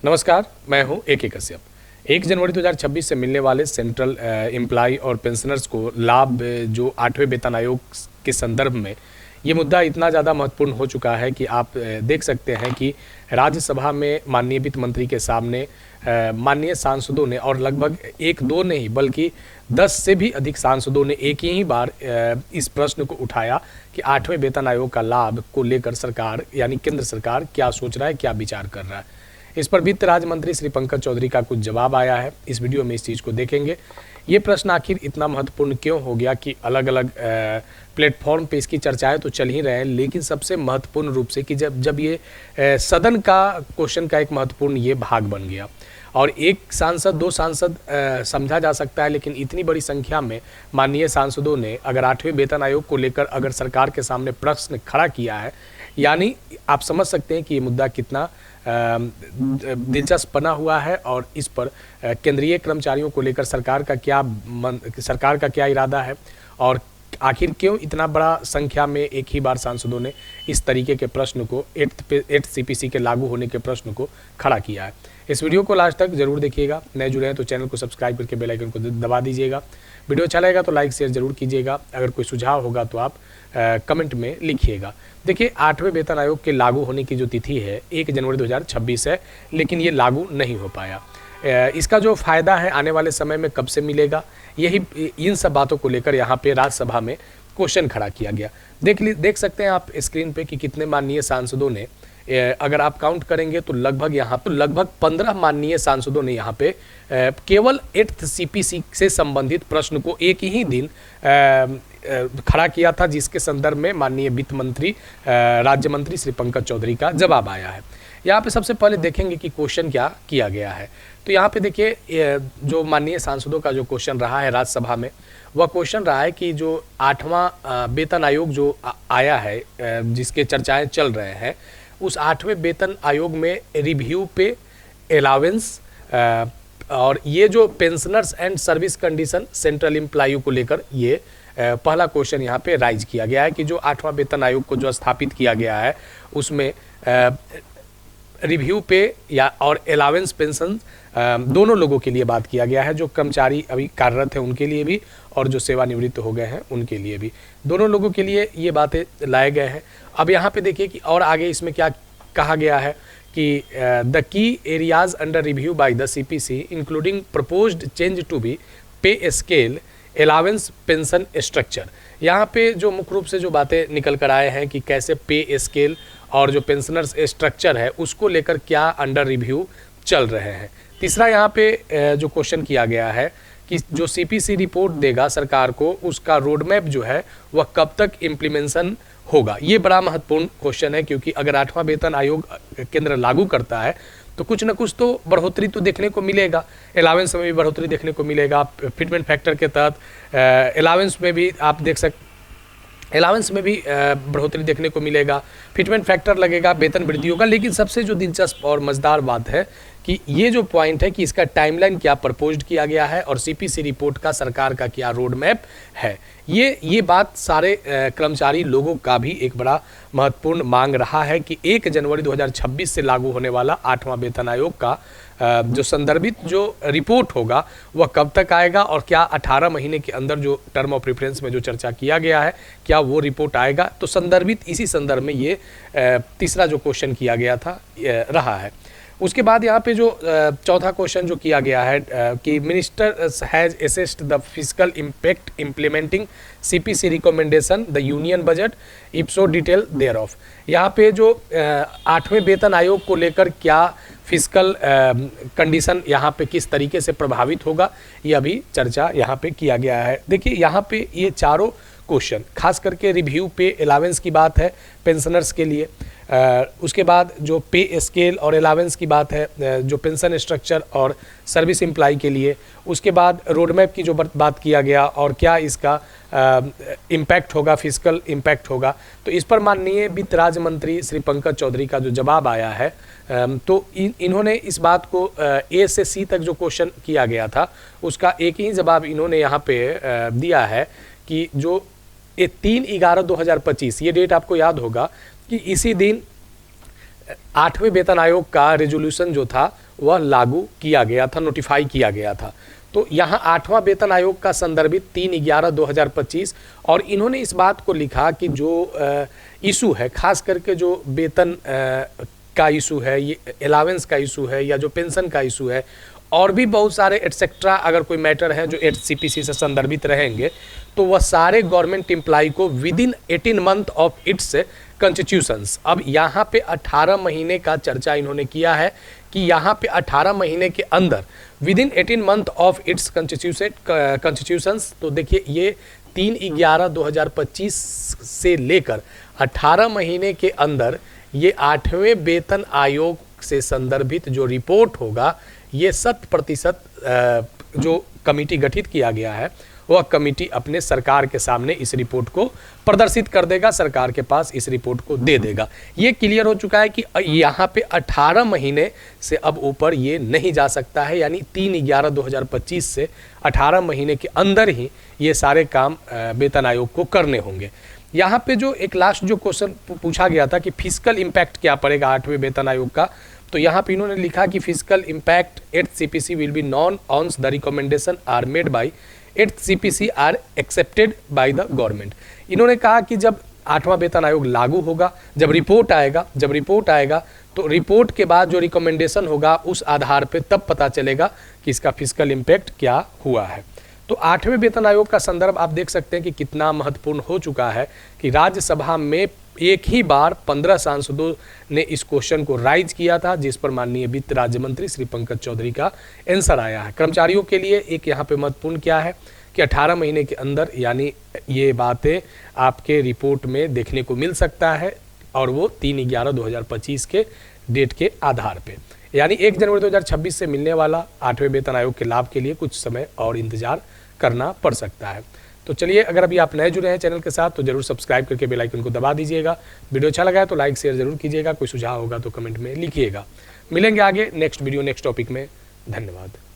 नमस्कार, मैं हूं ए.के. कश्यप। 1 जनवरी 2026 से मिलने वाले सेंट्रल एम्प्लॉय और पेंशनर्स को लाभ जो 8वें वेतन आयोग के संदर्भ में ये मुद्दा इतना ज़्यादा महत्वपूर्ण हो चुका है कि आप देख सकते हैं कि राज्यसभा में माननीय वित्त मंत्री के सामने माननीय सांसदों ने, और लगभग 1-2 नहीं बल्कि 10 से भी अधिक सांसदों ने एक ही बार इस प्रश्न को उठाया कि 8वें वेतन आयोग का लाभ को लेकर सरकार यानी केंद्र सरकार क्या सोच रहा है, क्या विचार कर रहा है। इस पर वित्त राज्य मंत्री श्री पंकज चौधरी का कुछ जवाब आया है। इस वीडियो में इस चीज़ को देखेंगे। ये प्रश्न आखिर इतना महत्वपूर्ण क्यों हो गया कि अलग अलग प्लेटफॉर्म पे इसकी चर्चाएं तो चल ही रहे हैं, लेकिन सबसे महत्वपूर्ण रूप से कि जब ये सदन का क्वेश्चन का एक महत्वपूर्ण ये भाग बन गया और एक सांसद 2 सांसद समझा जा सकता है, लेकिन इतनी बड़ी संख्या में माननीय सांसदों ने अगर 8वें वेतन आयोग को लेकर अगर सरकार के सामने प्रश्न खड़ा किया है, यानी आप समझ सकते हैं कि ये मुद्दा कितना दिलचस्प बना हुआ है और इस पर केंद्रीय कर्मचारियों को लेकर सरकार का क्या इरादा है और आखिर क्यों इतना बड़ा संख्या में एक ही बार सांसदों ने इस तरीके के प्रश्न को 8th सीपीसी के लागू होने के प्रश्न को खड़ा किया है। इस वीडियो को लास्ट तक जरूर देखिएगा। नए जुड़े हैं तो चैनल को सब्सक्राइब करके बेल आइकन को दबा दीजिएगा। वीडियो अच्छा लगेगा तो लाइक शेयर जरूर कीजिएगा। अगर कोई सुझाव होगा तो आप कमेंट में लिखिएगा। देखिए, 8वें वेतन आयोग के लागू होने की जो तिथि है 1 जनवरी 2026 है, लेकिन ये लागू नहीं हो पाया। इसका जो फ़ायदा है आने वाले समय में कब से मिलेगा, यही इन सब बातों को लेकर यहाँ पे राज्यसभा में क्वेश्चन खड़ा किया गया। देख सकते हैं आप स्क्रीन पे कि कितने माननीय सांसदों ने, अगर आप काउंट करेंगे तो लगभग 15 माननीय सांसदों ने यहाँ पे केवल 8th सीपीसी से संबंधित प्रश्न को एक ही दिन खड़ा किया था, जिसके संदर्भ में माननीय वित्त मंत्री राज्य मंत्री श्री पंकज चौधरी का जवाब आया है। यहाँ पे सबसे पहले देखेंगे कि क्वेश्चन क्या किया गया है। तो यहाँ पे देखिए, जो माननीय सांसदों का जो क्वेश्चन रहा है राज्यसभा में, वह क्वेश्चन रहा है कि जो 8वां वेतन आयोग जो आया है, जिसके चर्चाएं चल रहे हैं, उस 8वें वेतन आयोग में रिव्यू पे अलावेंस और ये जो pensioners and service condition central employee को लेकर ये पहला क्वेश्चन यहाँ पे राइज किया गया है कि जो 8वां वेतन आयोग को जो स्थापित किया गया है उसमें रिव्यू पे या और अलावेंस पेंशन दोनों लोगों के लिए बात किया गया है, जो कर्मचारी अभी कार्यरत हैं उनके लिए भी और जो सेवानिवृत्त हो गए हैं उनके लिए भी, दोनों लोगों के लिए ये बातें लाए गए हैं। अब यहाँ पे देखिए कि और आगे इसमें क्या कहा गया है कि the key areas under review by the CPC including proposed change to be pay scale allowance pension structure. यहाँ पे जो मुख्य रूप से जो बातें निकल कर आए हैं कि कैसे पे स्केल और जो पेंशनर्स स्ट्रक्चर है उसको लेकर क्या अंडर रिव्यू चल रहे हैं। तीसरा यहाँ पे जो क्वेश्चन किया गया है कि जो सीपीसी रिपोर्ट देगा सरकार को, उसका रोड मैप जो है वह कब तक इम्प्लीमेंशन होगा। ये बड़ा महत्वपूर्ण क्वेश्चन है, क्योंकि अगर 8वां वेतन आयोग केंद्र लागू करता है तो कुछ न कुछ तो बढ़ोतरी तो देखने को मिलेगा। अलावेंस में भी बढ़ोतरी देखने को मिलेगा, फिटमेंट फैक्टर के तहत अलावेंस में भी आप देख सकते, अलावेंस में भी बढ़ोतरी देखने को मिलेगा, फिटमेंट फैक्टर लगेगा, वेतन वृद्धि होगा। लेकिन सबसे जो दिलचस्प और मज़ेदार बात है कि ये जो पॉइंट है कि इसका टाइमलाइन क्या प्रपोज्ड किया गया है और सीपीसी रिपोर्ट का सरकार का क्या रोड मैप है। ये बात सारे कर्मचारी लोगों का भी एक बड़ा महत्वपूर्ण मांग रहा है कि 1 जनवरी 2026 से लागू होने वाला 8वां वेतन आयोग का जो संदर्भित जो रिपोर्ट होगा वह कब तक आएगा और क्या 18 महीने के अंदर जो टर्म ऑफ प्रेफरेंस में जो चर्चा किया गया है क्या वो रिपोर्ट आएगा। तो संदर्भित इसी संदर्भ में ये तीसरा जो क्वेश्चन किया गया था रहा है। उसके बाद यहाँ पे जो चौथा क्वेश्चन जो किया गया है कि minister has assessed the fiscal impact implementing CPC recommendation the union budget if so detail thereof. यहाँ पे जो 8वें वेतन आयोग को लेकर क्या फिजिकल कंडीशन यहाँ पे किस तरीके से प्रभावित होगा, ये अभी चर्चा यहाँ पे किया गया है। देखिए, यहाँ पे ये चारों क्वेश्चन खास करके रिव्यू पे अलावेंस की बात है पेंशनर्स के लिए, उसके बाद जो पे स्केल और अलावेंस की बात है जो पेंशन स्ट्रक्चर और सर्विस एम्प्लॉय के लिए, उसके बाद रोड मैप की जो बात किया गया और क्या इसका इम्पैक्ट होगा, फिजिकल इम्पैक्ट होगा। तो इस पर माननीय वित्त राज्य मंत्री श्री पंकज चौधरी का जो जवाब आया है, तो इन्होंने इस बात को ए से सी तक जो क्वेश्चन किया गया था उसका एक ही जवाब इन्होंने यहाँ पे दिया है कि जो 3/11/2025 ये डेट आपको याद होगा कि इसी दिन 8वें वेतन आयोग का रेजोल्यूशन जो था वह लागू किया गया था, नोटिफाई किया गया था। तो यहाँ 8वां वेतन आयोग का संदर्भित 3/11/2025 और इन्होंने इस बात को लिखा कि जो इशू है, खास करके जो वेतन का इशू है, ये अलावेंस का इशू है या जो पेंशन का इशू है और भी बहुत सारे एटसेट्रा अगर कोई मैटर है जो HCPC से संदर्भित रहेंगे, तो वह सारे गवर्नमेंट एम्प्लॉय को within 18 month of its constitutions. अब यहाँ पे 18 महीने का चर्चा इन्होंने किया है कि यहाँ पे 18 महीने के अंदर within 18 month of its constitutions. तो देखिए ये 3/11/2025 से लेकर 18 महीने के अंदर ये 8वें वेतन आयोग से संदर्भित जो रिपोर्ट होगा, ये 100% जो कमेटी गठित किया गया है वह कमेटी अपने सरकार के सामने इस रिपोर्ट को प्रदर्शित कर देगा, सरकार के पास इस रिपोर्ट को दे देगा। ये क्लियर हो चुका है कि यहाँ पे 18 महीने से अब ऊपर ये नहीं जा सकता है, यानी 3/11/2025 से 18 महीने के अंदर ही ये सारे काम वेतन आयोग को करने होंगे। यहाँ पे जो एक लास्ट जो क्वेश्चन पूछा गया था कि फिजिकल इम्पैक्ट क्या पड़ेगा 8वें वेतन आयोग का, तो यहाँ पे इन्होंने लिखा कि physical impact HCPC will be known once the recommendation are made by HCPC are accepted by the government. इन्होंने कहा कि जब 8वां वेतन आयोग लागू होगा, जब रिपोर्ट आएगा तो रिपोर्ट के बाद जो रिकमेंडेशन होगा उस आधार पे तब पता चलेगा कि इसका फिजिकल इम्पैक्ट क्या हुआ है। तो 8वें वेतन आयोग का संदर्भ आप देख सकते हैं कि कितना महत्वपूर्ण हो चुका है कि राज्यसभा में एक ही बार 15 सांसदों ने इस क्वेश्चन को राइज किया था, जिस पर माननीय वित्त राज्य मंत्री श्री पंकज चौधरी का आंसर आया है। कर्मचारियों के लिए एक यहाँ पे महत्वपूर्ण क्या है कि 18 महीने के अंदर यानी ये बातें आपके रिपोर्ट में देखने को मिल सकता है और वो 3/11/2025 के डेट के आधार पे, यानी 1 जनवरी 2026 से मिलने वाला 8वें वेतन आयोग के लाभ के लिए कुछ समय और इंतजार करना पड़ सकता है। तो चलिए, अगर अभी आप नए जुड़े हैं चैनल के साथ तो जरूर सब्सक्राइब करके बेल आइकन को दबा दीजिएगा। वीडियो अच्छा लगा है तो लाइक शेयर जरूर कीजिएगा। कोई सुझाव होगा तो कमेंट में लिखिएगा। मिलेंगे आगे नेक्स्ट वीडियो नेक्स्ट टॉपिक में। धन्यवाद।